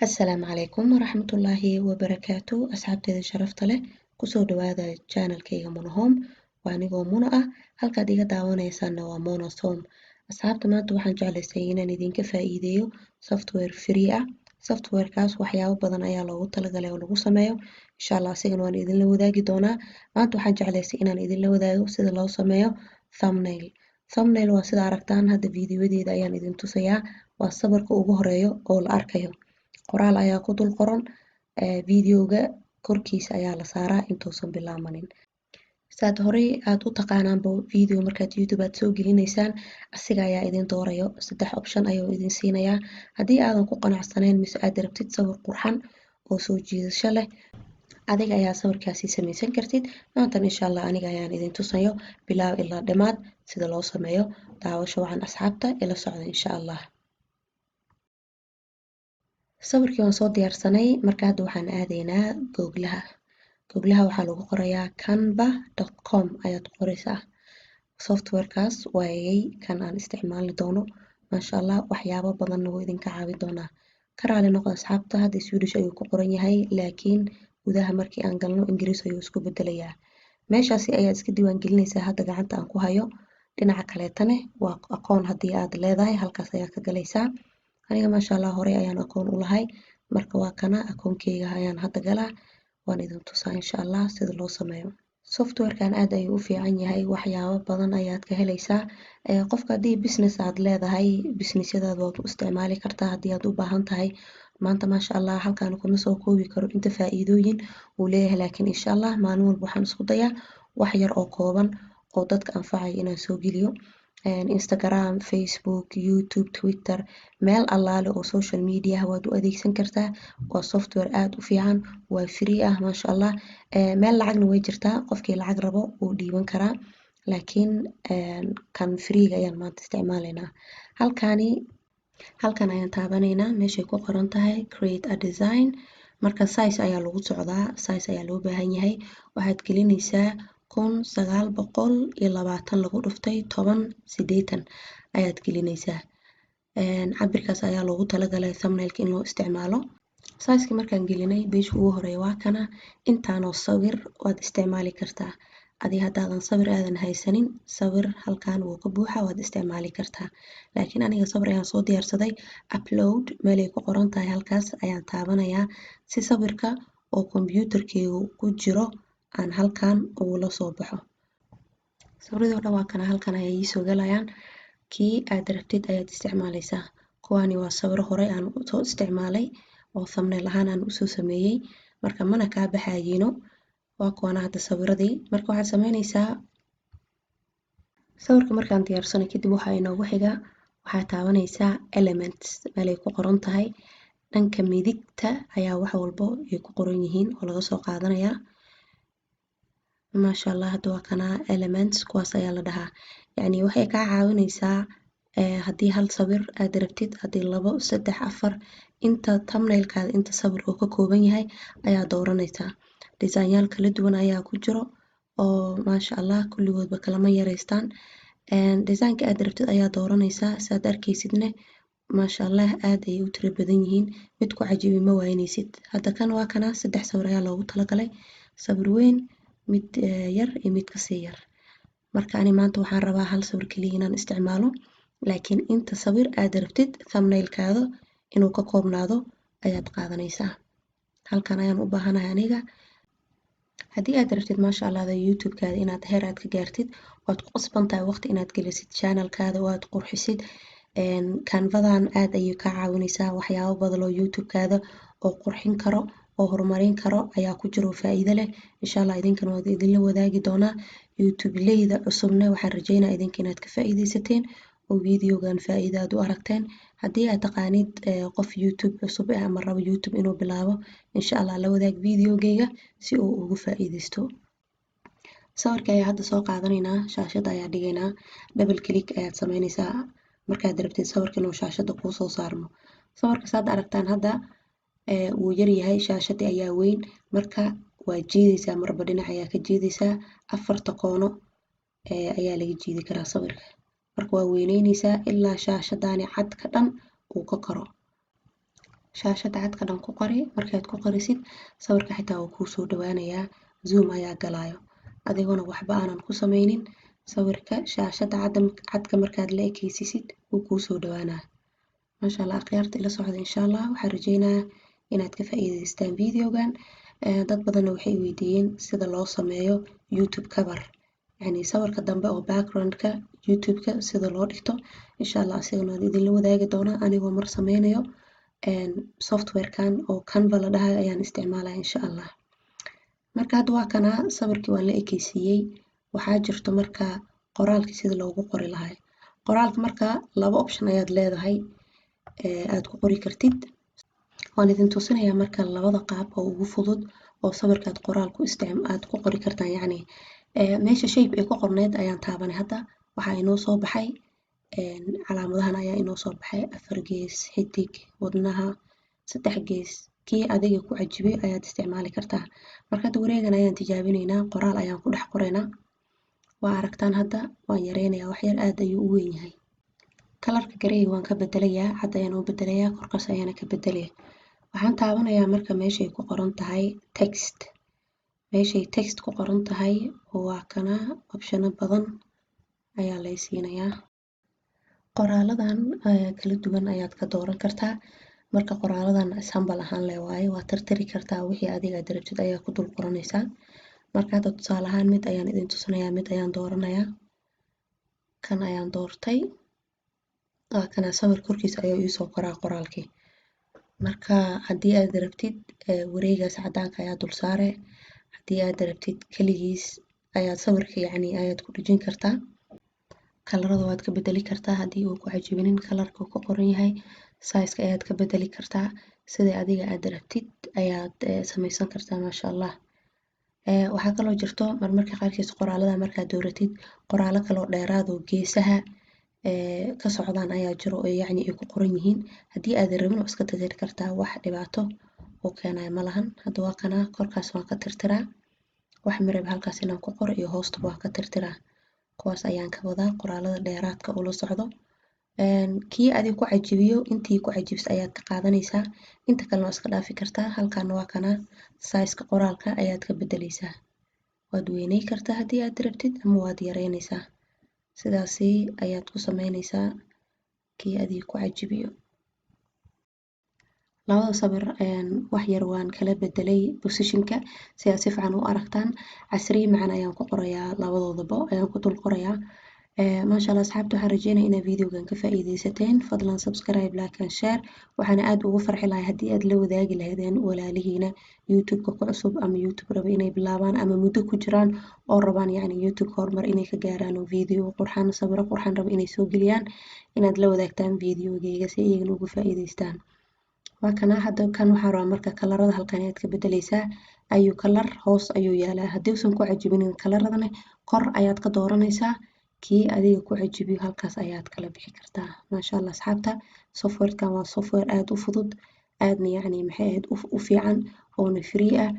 Asalaamu calaykum waraxmatullaahi wabarakaatu asxaabteeda sharafta leh kusoo dhawaada channelkayga Mona Home waa anigoo Mona ah halkaad iga daawanaysaana waa Mona's Home asxaabta maanta waxaan jeclaystay inaan idinka faa'iideeyo software free ah softwarekaas waxyaabo badan ayaa loogu talagalay oo lagu sameeyo insha Allah asigana waan idinla wadaagi doonaa maanta waxaan jeclaystay inaan idinla wadaago sida loo sameeyo thumbnail waa sida aragtaan hadda fiidiyowadeeda ayaan idin tusayaa waa sawirka ugu horeeyo oo la arkayo qoraal ayaa ku dul qoran videoga korkiisa ayaa la saaraa intuusan bilaamanin saad horey aad u taqaanaanba video markaad YouTube aad soo gelinaysaan asiga ayaa idin doorayo 3 option ayuu idin siinayaa haddii aadan ku qanacsanayn mise aad rabtid sawir qurxan oo soo jiidasho leh adiga ayaa sawirkaasi samaysan kartid maanta insha Allah aniga ayaan idin tusayo bilaaw ilaa dhamaad sida loo sameeyo daawasho wacan asxaabta ila socda insha Allah sawirkii waan soo diyaarsanay marka hadda waxaan aadaynaa googlaha waxaa lagu qorayaa canva.com ayaad qoraysaa softwarekaas waayay kan aan isticmaali doono maasha Allah waxyaabo badan wuu idinka caawin doonaa ka raali noqo asxaabta hadda Swedish ayuu ku qoran yahay laakiin gudaha markii aan galno Ingiriis ayuu isku bedelayaa meeshaasi ayaad iska diiwaan gelinaysaa hadda gacanta aan ku hayo dhinaca kaleetana waa akoon haddii aad leedahay halkaas ayaa ka galaysaa aniga maasha Allah hore ayaan akoon u lahay marka waa kana akoonkeyga ayaan hadda galaa waan idin tusaa insha Allah sida loo sameeyo softwarekan aad ayuu u fiican yahay waxyaabo badan ayaad ka helaysaa qofka haddii business aad leedahay businessyadaada waad u isticmaali kartaa haddii aad u baahan tahay maanta maasha Allah halkaan kuma soo koobi karo inta faa'iidooyin uu leeyahay laakiin insha Allah maalin walba waxaan isku dayaa wax yar oo kooban oo dadka anfacaya inaan soo geliyo Instagram, Facebook, YouTube, Twitter meel allaale oo social media waad u adeegsan kartaa waa software aad u fiican waa free ah maasha Allah meel lacagna way jirtaa qofkii lacag rabo uu dhiiban karaa laakiin kan free ayaan maanta isticmaalaynaa halkan ayaan taabanaynaa meeshay ku qoran tahay create a design marka size ayaa lagu socdaa size ayaa loo baahan yahay waxaad gelinaysaa 1920 lagu dhuftay 1080 ayaad gelinaysaa cabirkaas ayaa loogu talagalay thumbnailka in loo isticmaalo size-ka markaan gelinay page ugu horeeya waa kana intaanoo sawir waad isticmaali kartaa adii haddaadan sawir aadan haysanin sawir halkaan wuu ka buuxa waad isticmaali kartaa laakiin aniga sawir ayaan soo diyaarsaday upload meelay ku qoran tahay halkaas ayaan taabanayaa si sawirka oo kombiyuutarkeygu ku jiro aan halkaan ugula soo baxo sawirada oo dhan waa kana halkan ayay ii soo galayaan kii aad rabtid ayaad isticmaalaysaa kuwaani waa sawiro hore aan soo isticmaalay oo thumbnail ahaan aan usoo sameeyey marka mana kaa baxayiino waa kuwana hadda sawiradii marka waxaad samaynaysaa sawirka markaan diyaarsano kadib waxaa inoogu xiga waxaad taabanaysaa elements meelay ku qoran tahay dhanka midigta ayaa wax walbo ay ku qoran yihiin oo laga soo qaadanayaa maasha Allah hadda waa kana elements kuwaas ayaa la dhahaa yacni waxay kaa caawinaysaa haddii hal sawir aad rabtid haddii 2 3 4 inta thumbnailkaada inta sawir uu ka kooban yahay ayaa dooranaysaa design-yaal kala duwan ayaa ku jiro oo maasha Allah kulligoodba kalama yareystaan design-ka aad rabtid ayaa dooranaysaa saad arkaysidna maasha Allah aad ayay u tiro badan yihiin mid ku cajibi ma waynaysid hadda kan waa kana 3 sawir ayaa loogu talagalay sawir weyn mid yar iyo mid kasii yar marka ani maanta waxaan rabaa hal sawir kaliya inaan isticmaalo laakiin inta sawir aad rabtid thumbnailkaada inuu ka koobnaado ayaad qaadanaysaa halkan ayaan u baahanahay aniga haddii aad rabtid maasha Allah YouTube-kaada inaad heer aad ka gaartid waad ku qasban tahay waqti inaad gelisid channel-kaada oo aad qurxisid canvadan aad ayay ka caawinaysaa waxyaabo badan oo YouTube-kaada oo qurxin karo oo horumarin karo ayaa ku jiro faa'iido leh insha Allah idinkana waan idinla wadaagi doonaa YouTube-leyda cusubna waxaan rajaynayaa idinka inaad ka faa'iidaysateen oo videogan faa'iido aad u aragteen haddii aad taqaanid qof YouTube cusub ama rabo YouTube inuu bilaabo insha Allah la wadaag videogeyga si uu ugu faa'iidaysto sawirka ayaa hadda soo qaadanaynaa shaashada ayaa dhigaynaa double click ayaad samaynaysaa markaad rabtid sawirka inuu shaashada kuu soo saarmo sawirka saad aragtaan hadda wuu yar yahay shaashada ayaa weyn marka waa jiidaysaa marba dhinac ayaa ka jiidaysaa 4 koono ayaa laga jiidi karaa sawirka marka waa weyneynaysaa ilaa shaashadaani cad ka dhan uu ka karo shaashada cadka dhan ku qori. Markaad ku qorisid sawirka xitaa wuu kuu soo dhawaanayaa, zoom ayaa galayo adiguna waxba aanan ku sameynin. sawirka shaashada cadka markaad la ekeysisid wuu kuu soo dhawaanaa. maasha allah akhyaarta ila socda insha allah. waxaan rajeynayaa inaad ka faa'iidaystaan videogan. dad badanna waxay weydiiyeen sida loo sameeyo youtube cover, yani sawirka dambe oo backgroundka youtube-ka sida loo dhigto. insha allah asigana waan idinla wadaagi doonaa anigoo mar sameynayo. softwarekan oo canva la dhahayo ayaan isticmaalaya insha allah. marka hadda waa kana sawirkii waan la ekeysiiyey. waxaa jirto marka qoraalkii sida loogu qori lahay. qoraalka marka laba option ayaad leedahay aad ku qori kartid. waan idin tusinayaa marka labada qaab oo ugu fudud oo sawirkaad qoraal aad ku qori kartaan. yacni meesha shape ay ku qorneed ayaan taabanay. hadda waxaa inoo soo baxay calaamadahan ayaa inoo soo baxay 4 gees, xidig, wadnaha, 3 gees. kii adiga ku cajibiyo ayaad isticmaali kartaa. marka hadda wareegan ayaan tijaabineynaa, qoraal ayaan ku dhex qoraynaa. waa aragtaan hadda waan yareynayaa, wax yar aad ayuu u weyn yahay. kalarka gareyga waan ka bedelayaa, cad ayaan u bedelayaa, korkaas ayaana ka bedelaya. waxaan taabanayaa marka meeshay ku qoran tahay text. meeshay text ku qoran tahay waa kana opshano badan ayaa lay siinayaa. qoraaladan kala duwan ayaad ka dooran kartaa. marka qoraaladan sambal ahaan leh waaye, waa tirtiri kartaa wixii adiga aad rabtid ayaa ku dul qoranaysaa. marka hadda tusaale ahaan mid ayaan idin tusinayaa, mid ayaan dooranayaa. kan ayaan doortay. kana sawir korkiisa ayaa ii soo qoraa qoraalkii. marka haddii aad rabtid wareegaas cadaanka ayaa dul saare. haddii aad rabtid kaligiis ayaad sawirka yacni ayaad ku dhejin kartaa. kalarada waad ka bedeli kartaa haddii uu ku cajibinin kalarka ku qoran yahay. size-ka ayaad ka bedeli kartaa. sida adiga aad rabtid ayaad samaysan kartaa. maasha allah. waxaa kaloo jirto marmarka qaarkiis qoraalada markaad dooratid qoraalo kaloo dheeraad oo geesaha ka socdaan ayaa jiro oo yacni ay ku qoran yihiin. haddii aad rabin waa iska tirtiri kartaa, wax dhibaato oo keenayo ma lahan. hadda waa kana korkaas waan ka tirtiraa. wax mirab halkaas inaan ku qoro iyo hoosta waan ka tirtiraa. kuwaas ayaan ka wadaa qoraalada dheeraadka ula socdo. kii adiga ku cajibiyo intii ku cajibis ayaad ka qaadanaysaa. inta kalena waa iska dhaafi kartaa. halkaana waa kana size-ka qoraalka ayaad ka bedeleysaa. waad weynay kartaa haddii aad rabtid ama waad yareynaysaa. sidaasi ayaad ku sameynaysaa kii adiga ku cajibiyo. labada sawir wax yar waan kala bedelay positionka si aad si fiican u aragtaan. casriye macaan ayaan ku qorayaa, labadoodaba ayaan ku dul qorayaa. maasha allah asxaabta, waxaan rajeynayaa inaad videogan ka faa'iidaysateen. fadlan subscribe, like and share. waxaana aad ugu farxi lahay haddii aad la wadaagi lahaydeen walaalihiina youtube-ka ku cusub ama youtube raba inay bilaabaan ama muddo ku jiraan oo rabaan yacni youtube horumar inay ka gaaraan oo video qurxan, sawiro qurxan raba inay soo geliyaan. inaad la wadaagtaan videogeyga si iyagana ugu faa'iidaystaan. waa kana hadda kan waxaa rabaa marka kalarada halkan ayaad ka bedeleysaa. ayuu kalar hoos ayuu yaalaa. haddii uusan ku cajibinin kalaradana kor ayaad ka dooranaysaa. kii adiga ku cajibiyo halkaas ayaad kala bixi kartaa. maasha allah asxaabta, softwarekan waa software aad u fudud, aadna yacni maxay ahayd u fiican, oona free ah.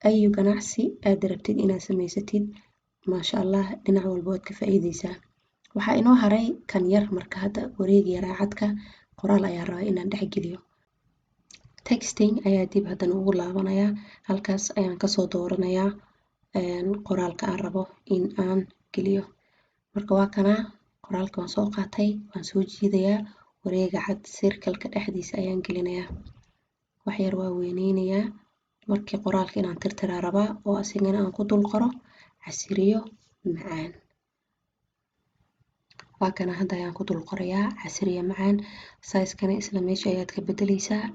ayu ganacsi aad rabtid inaad samaysatid maasha allah dhinac walba waad ka faa'iidaysaa. waxaa inoo haray kan yar. marka hadda wareegi yaraa cadka qoraal ayaa rabaa inaan dhex geliyo. texting ayaa dib haddana ugu laabanayaa. halkaas ayaan kasoo dooranayaa qoraalka aan rabo in aan geliyo. marka waa kana qoraalka waan soo qaatay, waan soo jiidayaa. wareega cad circle-ka dhexdiisa ayaan gelinayaa. wax yar waa weyneynayaa. markii qoraalka inaan tirtiraa rabaa oo asigana aan ku dul qoro casriyo macaan. waa kana hadda ayaan ku dul qorayaa casriyo macaan. size-kana isla meesha ayaad ka bedeleysaa.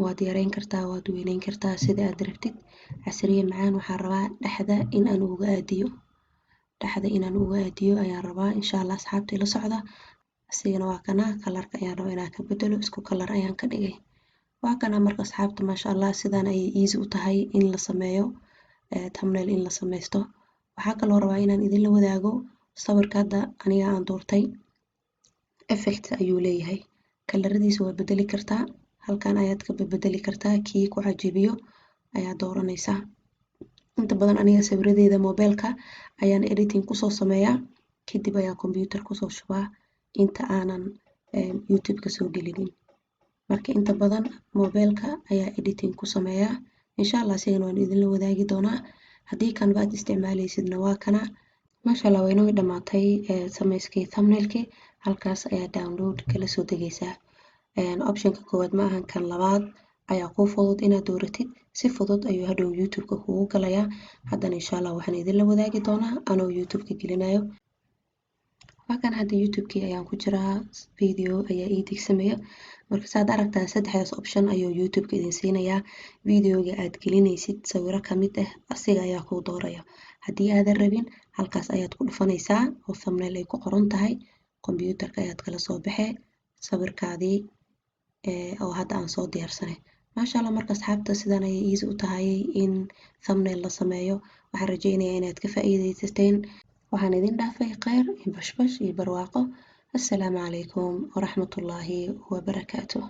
waad yareyn kartaa, waad weyneyn kartaa sida aad rabtid. casriyo macaan waxaan rabaa dhexda inaan uga aadiyo ayaan rabaa. insha allah asxaabta ila socda. asigana waa kana kalarka ayaan rabaa inaan ka bedelo, isku kalar ayaan ka dhigay. waa kana marka asxaabta maasha allah sidaan ayay easy u tahay in la sameeyo thumbnail in la sameysto. waxaa kaloo rabaa inaan idinla wadaago sawirka hadda aniga aan doortay effect ayuu leeyahay. kalaradiisa waa bedeli kartaa. halkan ayaad ka bedeli kartaa. kii ku cajibiyo ayaad dooranaysaa. inta badan aniga sawiradeeda mobilka ayaan editing kusoo sameeyaa, kadib ayaan computer kusoo shubaa inta aanan youtube ka soo gelinin. marka inta badan mobilka ayaa editing ku sameeyaa. insha allah sigana waan idinla wadaagi doonaa. haddii Canva aad isticmaaleysidna waa kana. maasha allah way inoo dhamaatay sameyskii thumbnailkii. halkaas ayaa download kala soo degaysaa. optionka koowaad ma ahan, kan labaad ayaa kuu fudud inaad dooratid. si fudud ayuu hadhow youtube-ka kugu galayaa. haddana insha allah waxaan idinla wadaagi doonaa anoo youtube-ka gelinayo. waa kan hadda youtube-kii ayaan ku jiraa. video ayaa ii digsamaya. marka saad aragtaan saddexdaas option ayuu youtube-ka idin siinayaa. videoga aad gelinaysid sawiro kamid ah asiga ayaa kuu dooraya. haddii aadan rabin halkaas ayaad ku dhufanaysaa oo thumbnail ay ku qoran tahay. computerka ayaad kala soo baxee sawirkaadii oo hadda aan soo diyaarsanay. maasha allah marka asxaabta sidan ayay easy u tahay in thumbnail la sameeyo. waxaan rajeynayaa inaad ka faa'iidaysateen. waxaan idin dhaafay kheyr iyo bashbash iyo barwaaqo. assalaamu calaykum waraxmatullaahi wabarakaatuh.